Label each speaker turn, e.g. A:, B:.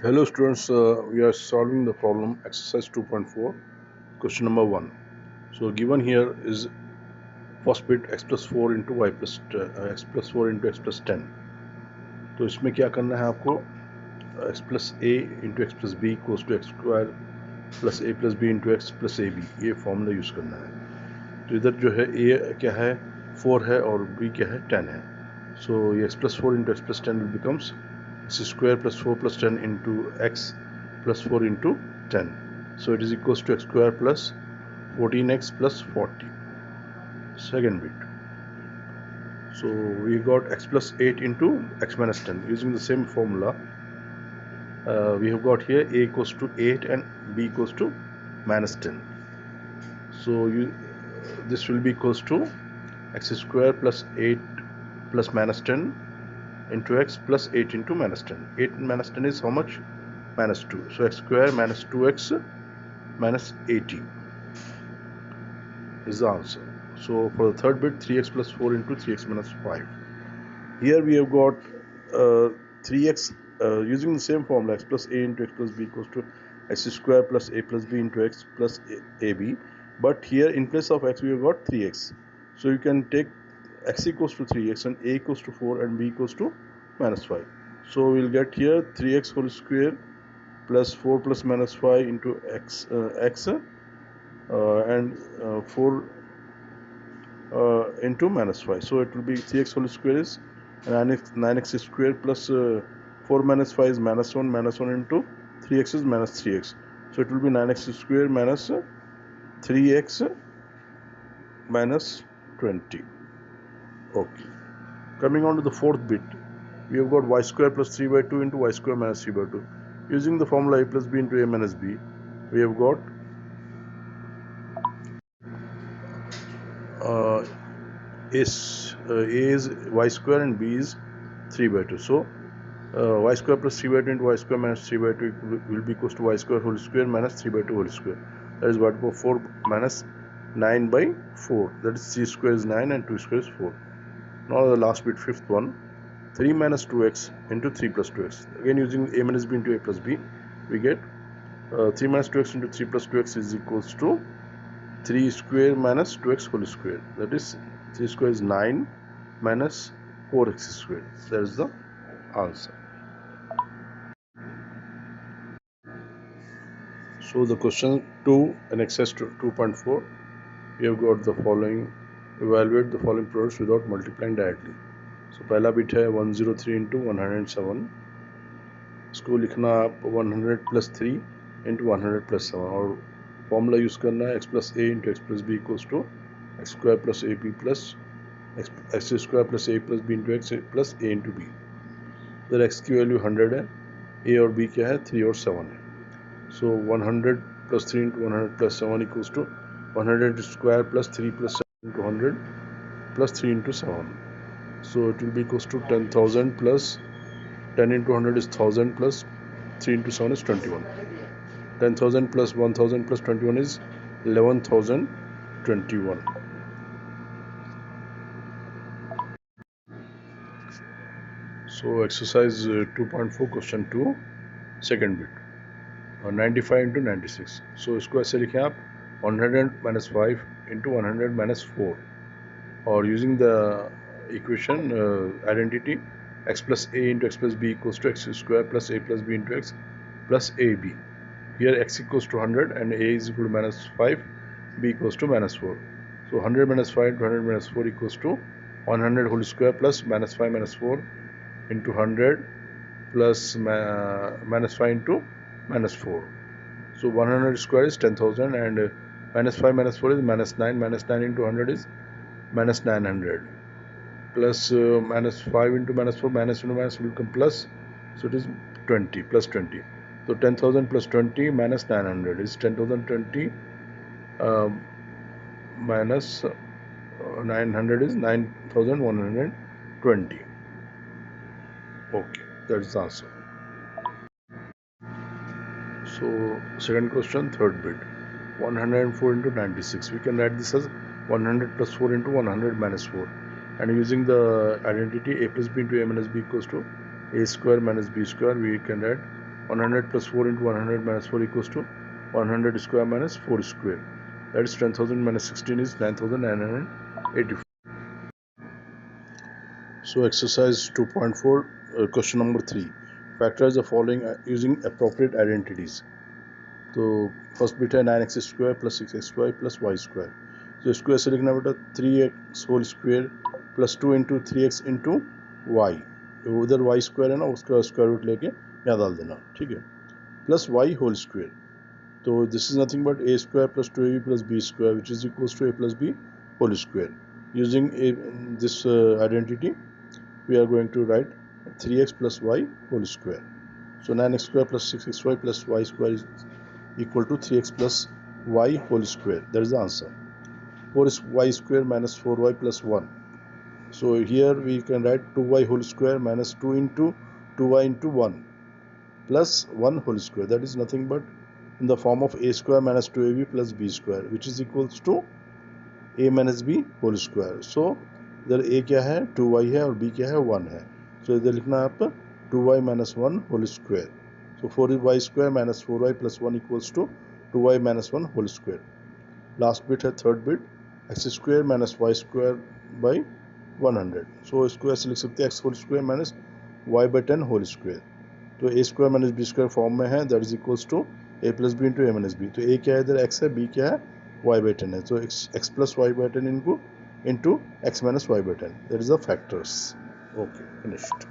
A: Hello students, we are solving the problem exercise 2.4 question number 1. So given here is first bit x plus 4 into y plus x plus 4 into x plus 10. तो इसमें क्या करना है आपको x plus a into x plus b equals to x square plus a plus b into x plus ab ये formula use करना है. तो इधर जो है a क्या है 4 है और b क्या है 10 है. So ये x plus 4 into x plus 10 will becomes x square plus 4 plus 10 into x plus 4 into 10. So it is equals to x square plus 14x plus 40. Second bit. So we got x plus 8 into x minus 10. Using the same formula, we have got here a equals to 8 and b equals to minus 10. So this will be equals to x square plus 8 plus minus 10 into x plus 8 into minus 10. 8 minus 10 is how much? Minus 2. So x square minus 2x minus 80 is the answer. So for the third bit, 3x plus 4 into 3x minus 5. Here we have got 3x using the same formula, x plus a into x plus b equals to x square plus a plus b into x plus ab. But here in place of x we have got 3x. So you can take x equals to 3x and a equals to 4 and b equals to minus 5. So we'll get here 3x whole square plus 4 plus minus 5 into x and 4 into minus 5. So it will be 3x whole square is 9x square plus 4 minus 5 is minus 1 into 3x is minus 3x. So it will be 9x square minus 3x minus 20. Okay. Coming on to the fourth bit, we have got y square plus 3 by 2 into y square minus 3 by 2. Using the formula a plus b into a minus b, we have got a is y square and b is 3 by 2. So y square plus 3 by 2 into y square minus 3 by 2 will be equals to y square whole square minus 3 by 2 whole square. That is what for 4 minus 9 by 4. That is 3 square is 9 and 2 square is 4. Now the last bit, fifth one, 3 minus 2x into 3 plus 2x. Again using a minus b into a plus b, we get 3 minus 2x into 3 plus 2x is equals to 3 square minus 2x whole square. That is 3 square is 9 minus 4x square. That is the answer. So the question 2 in exercise 2.4, we have got the following. Evaluate the following products without multiplying directly. So पहला bit है 103 into 107. इसको लिखना आप 100 plus 3 into 100 plus 7 और formula use करना है x plus a into x plus b equals to x square plus ab plus x square plus a plus b into x plus a into b. इधर x की value 100 है, a और b क्या है 3 और 7 है. So 100 plus 3 into 100 plus 7 equals to 100 square plus 3 plus 7 into 100 plus 3 into 7. So it will be equals to 10,000 plus 10 into 100 is 1000 plus 3 into 7 is 21. 10,000 plus 1000 plus 21 is 11,021. So exercise 2.4 question 2 second bit 95 into 96. So इसको ऐसे लिखें आप 100 minus 5 into 100 minus 4 or using the equation identity x plus a into x plus b equals to x square plus a plus b into x plus ab. Here x equals to 100 and a is equal to minus 5, b equals to minus 4. So 100 minus 5 into 100 minus 4 equals to 100 whole square plus minus 5 minus 4 into 100 plus minus 5 into minus 4. So 100 square is 10,000 and minus 5 minus 4 is minus 9. Minus 9 into 100 is minus 900. Plus minus 5 into minus 4, minus into minus will become plus. So it is 20, plus 20. So 10,000 plus 20 minus 900 is 10,020 minus 900 is 9,120. Okay, that's the answer. So second question, third bit, 104 into 96. We can write this as 100 plus 4 into 100 minus 4. And using the identity a plus b into a minus b equals to a square minus b square, we can write 100 plus 4 into 100 minus 4 equals to 100 square minus 4 square. That is 10,000 minus 16 is 9,984. So exercise 2.4, question number 3. Factorize the following using appropriate identities. तो first bit है 9x square plus 6xy plus y square. तो square से लिखना बेटा 3x whole square plus 2 into 3x into y. उधर y square है ना, उसका स्क्वायर रूट लेके यहाँ डाल देना, ठीक है. Plus Y whole square. तो this is nothing but A square plus 2ab plus B square which is equals to A plus B whole square. Using this identity we are going to write 3x plus y whole square. So 9x square plus 6xy plus y square is equal to 3x plus y whole square. That is the answer. 4y square minus 4y plus 1. So here we can write 2y whole square minus 2 into 2y into 1 plus 1 whole square. That is nothing but in the form of a square minus 2ab plus b square, which is equals to a minus b whole square. So इधर a क्या है 2y है और b क्या है 1 है. सो इधर लिखना है आप 2y minus 1 whole square. So 4y square minus 4y plus 1 equals to 2y minus 1 whole square. Last bit है third bit x square minus y square by 100. So इसको ऐसे लिख सकते हैं x whole square minus y by 10 whole square. तो a square minus b square form में है, that is equals to a plus b into a minus b. तो a क्या है इधर x है, b क्या है y by 10 है. तो x plus y by 10 into x minus y by 10. That is the factors. Okay, finished.